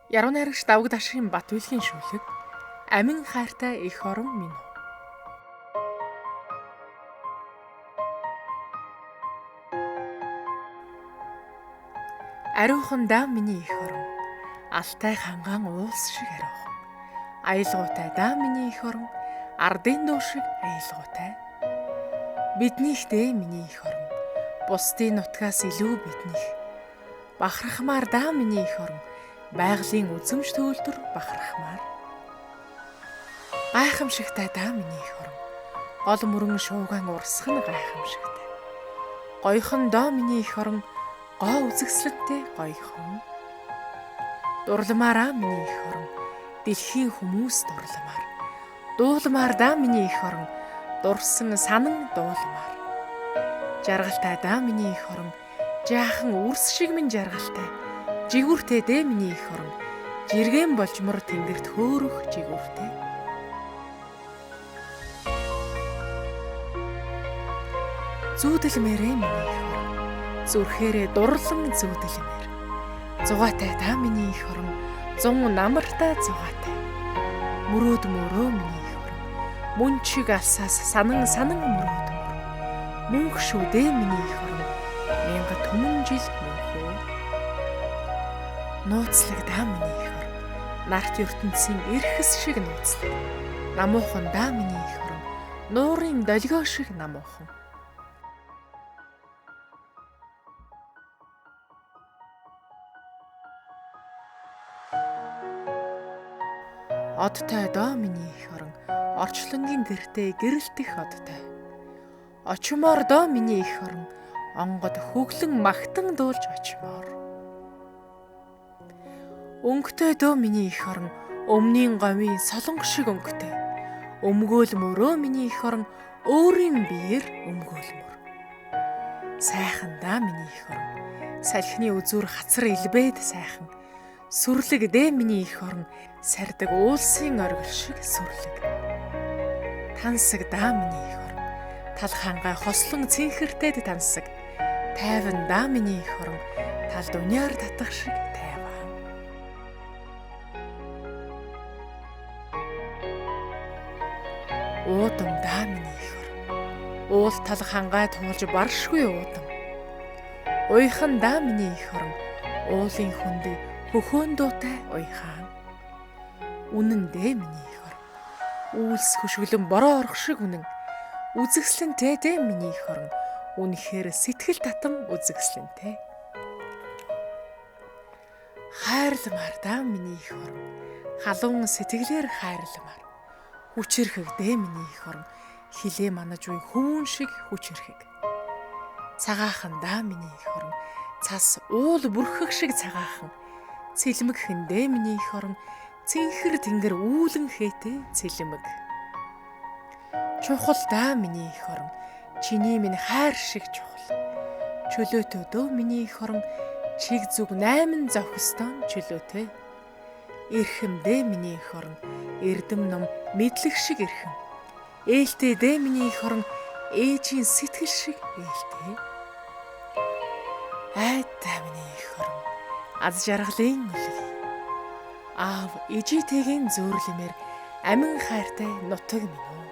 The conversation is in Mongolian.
Яруу найрагч Давгад Ашигын Бат Бэлгийн шүлэг Амин хайртай их орон минь. Ариухан даа миний их орон, алтай хангаан уулс шиг ариухан. Аялгаутай даа миний их орон, ардын дуу шиг аялгаутай. Биднийхтэй миний их орон, бусдын нутгаас илүү биднийх. Бахархмаар даа миний их орон, байгалийн үзэмж төвлөрдөр бахархмаар. Гайхамшигтай даа миний их орон, гол мөрөн шуугаан урсах нь гайхамшигтай. Гойхон доо миний их орон, гоо үзэгсэлэнтэй гойхон. Дурламаараа миний их орон, дэлхийн хүмүүс дурламаар. Дуулмаар даа миний их орон, дурсан санан дуулмаар. Жаргалтай даа миний их орон, жаахан үрс шиг минь жаргалтай. Жигүүртэй дэ миний их орон, жиргэн болжмор тэнгэрт хөөрөх жигүүртэй. Зүүдэлмээрээ миний их орон, зүрхээрээ дурлан зүүдэлмээр. Зугаатай та миний их орон, зун намартай зугаатай. Мөрөөд мөрөө миний их орон, мөн чиг алсаас санан мөрөөд мөр. Мөнх шүдээ миний их орон, мянга түмэн жил мөнхөө. Нууцлаг даа миний их орон, нарт ертөнцийн эрхэс шиг нууцлаг. Намуухан даа миний их орон, нуурын долгио шиг намуухан. Одтой доо миний их орон, орчлонгийн гэртээ гэрэлтэх одтой. Очмоор доо миний их орон, онгод хөглөн магтан дуулж очмоор. Өнгөтэй дөө миний их орон, өмнгийн гомийн солонго шиг өнгөтэй. Өмгөөл мөрөө миний их орон, өөрийн биеэр өмгөөл мөр. Сайхан даа миний их орон, салхины үзүүр хацар илбээд сайхан. Сүрлэг дэ миний их орон, сардаг уулсын оргил шиг сүрлэг. Тансаг даа миний их орон, тал хангай хослон цэнхэртэд тансаг. Тайван даа миний их орон, тал дуняар татах шиг тайван. Уудам даа миний их орон, уул тал хангай туулж баршгүй уудам. Уйхан даа миний их орон, уулын хүндий хөхөөн дуутай уйхаан. Үнэн дэ миний их орон, үйлс хөшгөлөн бороо орох шиг үнэн. Үзэгслэнтэй дэ миний их орон, үнэхээр сэтгэл татам үзэгслэнтэй. Хайрламар даа миний их орон, халуун сэтгэлээр хайрламар. Хүчирхэг дэ миний их орон, хилээ манаж буй хүүн шиг хүчирхэг. Цагаахан даа миний их орон, цас уул бүрхэг шиг цагаахан. Цэлмэгхэн дэ миний их орон, цэнхэр тэнгэр үүлэн хээтэй цэлмэг. Чухал даа миний их орон, чиний минь хайр шиг чухал. Чөлөөтэй дөө миний их орон, чиг зүг 8 зохистон чөлөөтэй. Эрхэм дэ миний их орон, эрдэм ном мэдлэг шиг эрхэм. Ээлтэй дэ миний их орон, ээжийн сэтгэл шиг ээлтэй. Айтай миний их орон, аз жаргалын үлэг. Аав ижитэйгийн зөөрлөмөр амин хайртай нутаг минь.